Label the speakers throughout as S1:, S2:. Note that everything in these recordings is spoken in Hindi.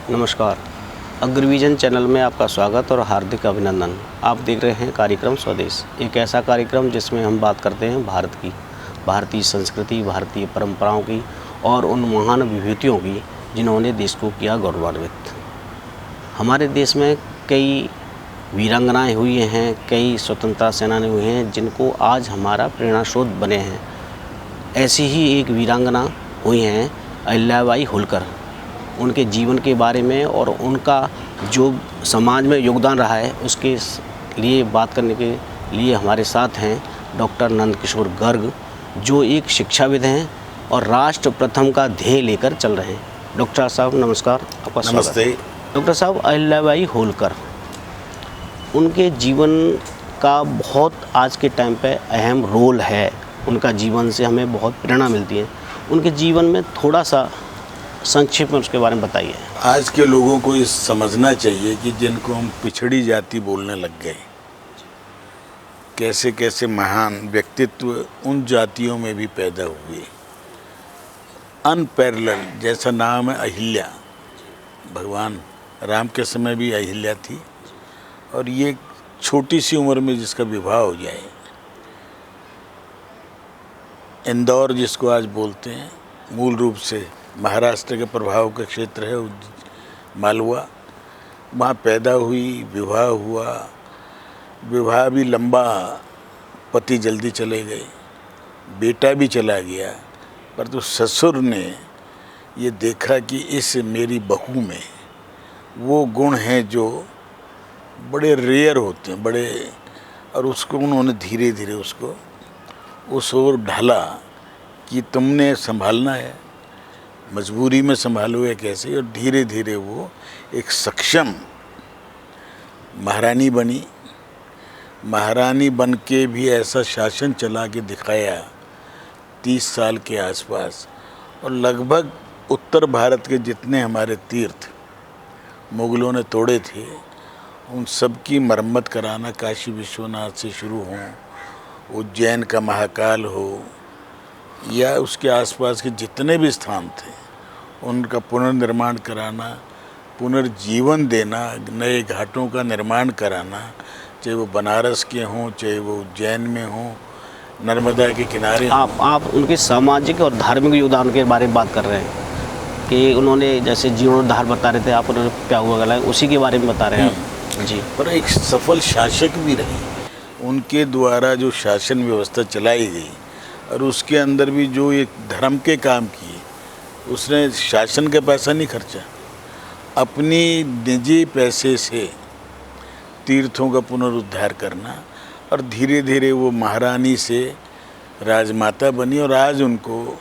S1: नमस्कार। अग्रविजन चैनल में आपका स्वागत और हार्दिक अभिनंदन। आप देख रहे हैं कार्यक्रम स्वदेश, एक ऐसा कार्यक्रम जिसमें हम बात करते हैं भारत की, भारतीय संस्कृति, भारतीय परंपराओं की और उन महान विभूतियों की जिन्होंने देश को किया गौरवान्वित। हमारे देश में कई वीरांगनाएँ हुई हैं, कई स्वतंत्रता सेनानी हुए हैं जिनको आज हमारा प्रेरणा स्रोत बने हैं। ऐसी ही एक वीरांगना हुई हैं अहिल्याबाई होलकर। उनके जीवन के बारे में और उनका जो समाज में योगदान रहा है उसके लिए बात करने के लिए हमारे साथ हैं डॉक्टर नंदकिशोर गर्ग, जो एक शिक्षाविद हैं और राष्ट्र प्रथम का ध्येय लेकर चल रहे हैं। डॉक्टर साहब नमस्कार, आपका स्वागत।
S2: नमस्ते।
S1: डॉक्टर साहब, अहिल्याबाई होलकर, उनके जीवन का बहुत आज के टाइम पे अहम रोल है। उनका जीवन से हमें बहुत प्रेरणा मिलती है। उनके जीवन में थोड़ा सा संक्षेप में उसके बारे में बताइए।
S2: आज के लोगों को ये समझना चाहिए कि जिनको हम पिछड़ी जाति बोलने लग गए, कैसे कैसे महान व्यक्तित्व उन जातियों में भी पैदा हुए। अनपैरेलल जैसा नाम है अहिल्या, भगवान राम के समय भी अहिल्या थी, और ये छोटी सी उम्र में जिसका विवाह हो जाए। इंदौर जिसको आज बोलते हैं, मूल रूप से महाराष्ट्र के प्रभाव का क्षेत्र है, मालवा, वहाँ पैदा हुई, विवाह हुआ। विवाह भी लंबा, पति जल्दी चले गए, बेटा भी चला गया, पर तो ससुर ने ये देखा कि इस मेरी बहू में वो गुण हैं जो बड़े रेयर होते हैं, बड़े, और उसको उन्होंने धीरे धीरे उसको उस ओर ढाला कि तुमने संभालना है, मजबूरी में संभालो है कैसे, और धीरे धीरे वो एक सक्षम महारानी बनी। महारानी बन के भी ऐसा शासन चला के दिखाया 30 साल के आसपास, और लगभग उत्तर भारत के जितने हमारे तीर्थ मुग़लों ने तोड़े थे उन सब की मरम्मत कराना, काशी विश्वनाथ से शुरू हों, उज्जैन का महाकाल हो या उसके आसपास के जितने भी स्थान थे उनका पुनर्निर्माण कराना, पुनर्जीवन देना, नए घाटों का निर्माण कराना, चाहे वो बनारस के हों, चाहे वो उज्जैन में हों, नर्मदा के किनारे।
S1: आप उनके सामाजिक और धार्मिक योगदान के बारे में बात कर रहे हैं कि उन्होंने जैसे जीर्णोद्धार बता रहे थे, आप उन्होंने प्याहुआ गला, उसी के बारे में बता रहे हैं आप जी।
S2: पर एक सफल शासक भी रही, उनके द्वारा जो शासन व्यवस्था चलाई गई और उसके अंदर भी जो एक धर्म के काम किए, उसने शासन का पैसा नहीं खर्चा, अपनी निजी पैसे से तीर्थों का पुनरुद्धार करना, और धीरे धीरे वो महारानी से राजमाता बनी, और आज उनको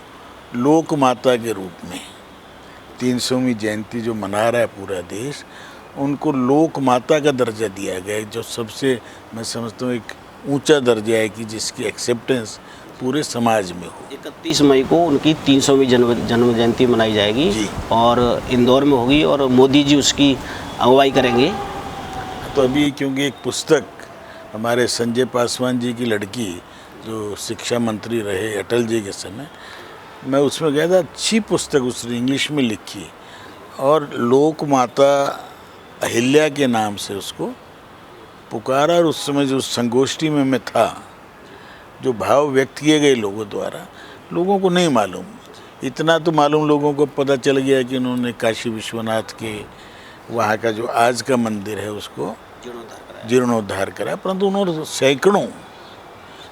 S2: लोक माता के रूप में 300वीं जयंती जो मना रहा है पूरा देश, उनको लोक माता का दर्जा दिया गया है, जो सबसे मैं समझता हूँ एक ऊंचा दर्जा है कि जिसकी एक्सेप्टेंस पूरे समाज में हो।
S1: 31 मई को उनकी 300वीं जन्म जयंती मनाई जाएगी
S2: जी।
S1: और इंदौर में होगी और मोदी जी उसकी अगुवाई करेंगे।
S2: तो अभी क्योंकि एक पुस्तक हमारे संजय पासवान जी की लड़की जो शिक्षा मंत्री रहे अटल जी के समय, मैं उसमें गया था, अच्छी पुस्तक उसने इंग्लिश में लिखी, और लोक माता अहिल्या के नाम से उसको पुकारा, और उस समय जो संगोष्ठी में मैं था, जो भाव व्यक्त किए गए लोगों द्वारा, लोगों को नहीं मालूम, इतना तो मालूम लोगों को पता चल गया कि उन्होंने काशी विश्वनाथ के वहाँ का जो आज का मंदिर है उसको जीर्णोद्धार करा, परंतु उन्होंने सैकड़ों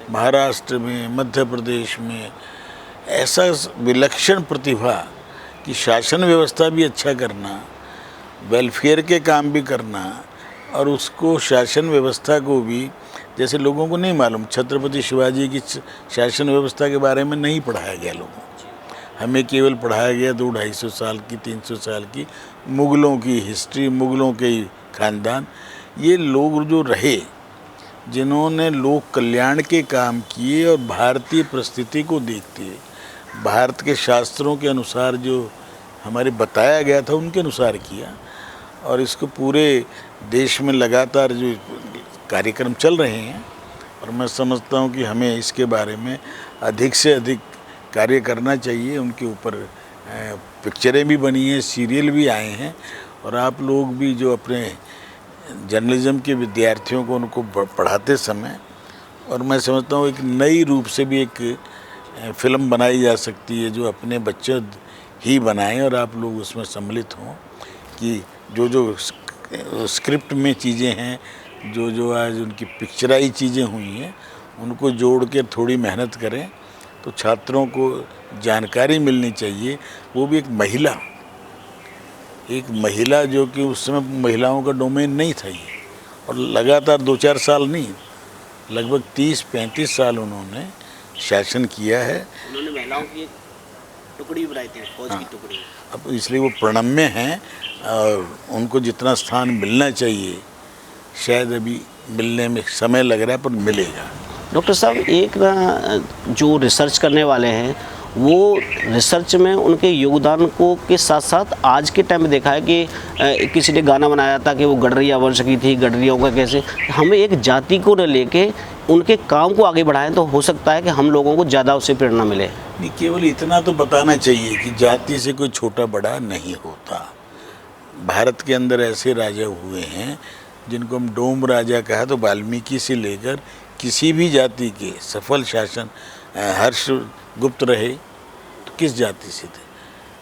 S2: महाराष्ट्र में, मध्य प्रदेश में ऐसा विलक्षण प्रतिभा कि शासन व्यवस्था भी अच्छा करना, वेलफेयर के काम भी करना, और उसको शासन व्यवस्था को भी, जैसे लोगों को नहीं मालूम, छत्रपति शिवाजी की शासन व्यवस्था के बारे में नहीं पढ़ाया गया लोगों को, हमें केवल पढ़ाया गया 200-250 साल की, 300 साल की मुग़लों की हिस्ट्री, मुग़लों के ख़ानदान। ये लोग जो रहे जिन्होंने लोक कल्याण के काम किए और भारतीय परिस्थिति को देखते, भारत के शास्त्रों के अनुसार जो हमारे बताया गया था उनके अनुसार किया, और इसको पूरे देश में लगातार जो कार्यक्रम चल रहे हैं, और मैं समझता हूँ कि हमें इसके बारे में अधिक से अधिक कार्य करना चाहिए। उनके ऊपर पिक्चरें भी बनी हैं, सीरियल भी आए हैं, और आप लोग भी जो अपने जर्नलिज्म के विद्यार्थियों को उनको पढ़ाते समय, और मैं समझता हूँ एक नई रूप से भी एक फिल्म बनाई जा सकती है जो अपने बच्चे ही बनाएं और आप लोग उसमें सम्मिलित हों, कि जो जो स्क्रिप्ट में चीज़ें हैं, जो जो आज उनकी पिक्चराई चीज़ें हुई हैं, उनको जोड़ के थोड़ी मेहनत करें तो छात्रों को जानकारी मिलनी चाहिए। वो भी एक महिला जो कि उस समय महिलाओं का डोमेन नहीं था ये, और लगातार 2-4 साल नहीं, लगभग 30-35 साल उन्होंने शासन किया है।
S1: उन्होंने महिलाओं की एक टुकड़ी बनाई थी, फौज की टुकड़ी।
S2: अब इसलिए वो प्रणम्य हैं और उनको जितना स्थान मिलना चाहिए शायद अभी मिलने में समय लग रहा है, पर मिलेगा।
S1: डॉक्टर साहब, एक ना जो रिसर्च करने वाले हैं वो रिसर्च में उनके योगदान को के साथ साथ आज के टाइम में देखा है कि किसी ने गाना बनाया था कि वो गडरिया वंश की थी, गडरियों का कैसे, हमें एक जाति को न लेके उनके काम को आगे बढ़ाएं तो हो सकता है कि हम लोगों को ज़्यादा उससे प्रेरणा मिले।
S2: नहीं, केवल इतना तो बताना चाहिए कि जाति से कोई छोटा बड़ा नहीं होता। भारत के अंदर ऐसे राजा हुए हैं जिनको हम डोम राजा कहा, तो वाल्मीकि से लेकर किसी भी जाति के सफल शासन, हर्षगुप्त रहे तो किस जाति से थे,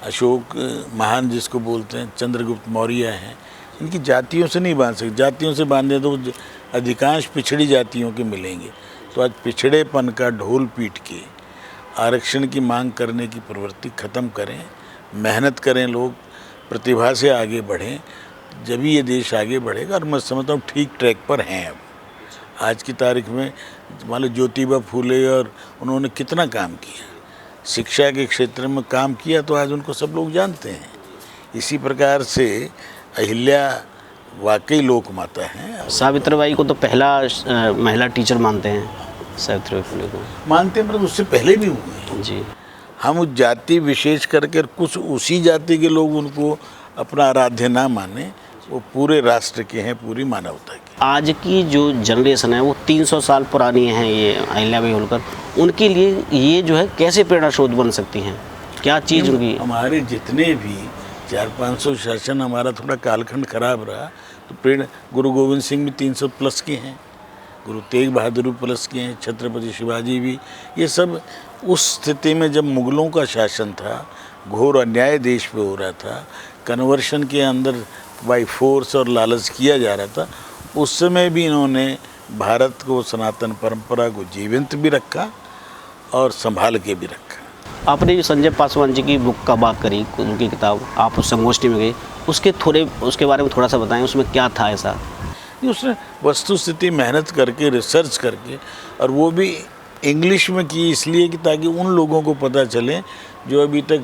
S2: अशोक महान जिसको बोलते हैं, चंद्रगुप्त मौर्य हैं, इनकी जातियों से नहीं बांध सकते। जातियों से बांधे तो अधिकांश पिछड़ी जातियों के मिलेंगे। तो आज पिछड़ेपन का ढोल पीट के आरक्षण की मांग करने की प्रवृत्ति ख़त्म करें, मेहनत करें, लोग प्रतिभा से आगे बढ़ें, जब ही ये देश आगे बढ़ेगा। और मैं समझता हूँ ठीक ट्रैक पर हैं। अब आज की तारीख में मान लो ज्योतिबा फूले, और उन्होंने कितना काम किया, शिक्षा के क्षेत्र में काम किया, तो आज उनको सब लोग जानते हैं। इसी प्रकार से अहिल्या वाकई लोक माता हैं।
S1: सावित्रीबाई को तो पहला महिला टीचर मानते हैं, सावित्रीबाई फुले को
S2: मानते हैं, मतलब उससे पहले भी हुए हैं
S1: जी।
S2: हम उस जाति विशेष करके कुछ उसी जाति के लोग उनको अपना आराध्य ना माने, वो पूरे राष्ट्र के हैं, पूरी मानवता के।
S1: आज की जो जनरेशन है वो 300 साल पुरानी है, ये अहिल्याबाई होलकर, उनके लिए ये जो है कैसे प्रेरणा स्रोत बन सकती हैं, क्या चीज़ उनकी?
S2: हमारे जितने भी 400-500 शासन, हमारा थोड़ा कालखंड खराब रहा, तो प्रेरणा गुरु गोविंद सिंह भी 300 प्लस के हैं, गुरु तेग बहादुर प्लस के हैं, छत्रपति शिवाजी भी। ये सब उस स्थिति में जब मुगलों का शासन था, घोर अन्याय देश पे हो रहा था, कन्वर्शन के अंदर बाई फोर्स और लालच किया जा रहा था, उस समय भी इन्होंने भारत को, सनातन परंपरा को जीवंत भी रखा और संभाल के भी रखा।
S1: आपने जो संजय पासवान जी की बुक का बात करी, उनकी किताब, आप उस संगोष्ठी में गए, उसके बारे में थोड़ा सा बताएं, उसमें क्या था ऐसा?
S2: उसने वस्तु स्थिति मेहनत करके, रिसर्च करके, और वो भी इंग्लिश में की, इसलिए कि ताकि उन लोगों को पता चले जो अभी तक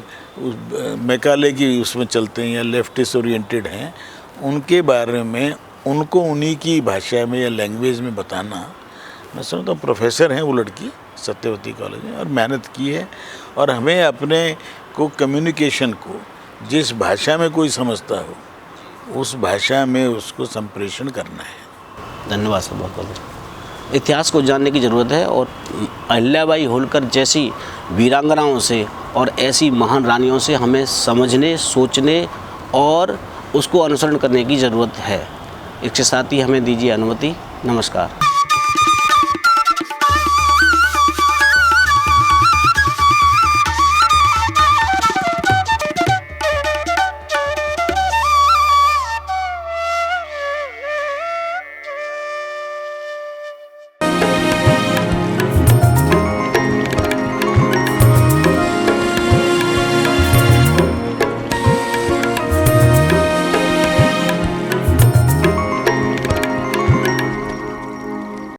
S2: मैकाले की उसमें चलते हैं या लेफ्टिस्ट ओरिएंटेड हैं, उनके बारे में उनको उन्हीं की भाषा में या लैंग्वेज में बताना। मैं समझता हूँ प्रोफेसर हैं वो लड़की, सत्यवती कॉलेज में, और मेहनत की है। और हमें अपने को कम्युनिकेशन को जिस भाषा में कोई समझता हो उस भाषा में उसको संप्रेषण करना है।
S1: धन्यवाद सर, बहुत बहुत। इतिहास को जानने की ज़रूरत है और अहिल्याबाई होलकर जैसी वीरांगनाओं से और ऐसी महान रानियों से हमें समझने, सोचने और उसको अनुसरण करने की ज़रूरत है। इसके साथ ही हमें दीजिए अनुमति। नमस्कार।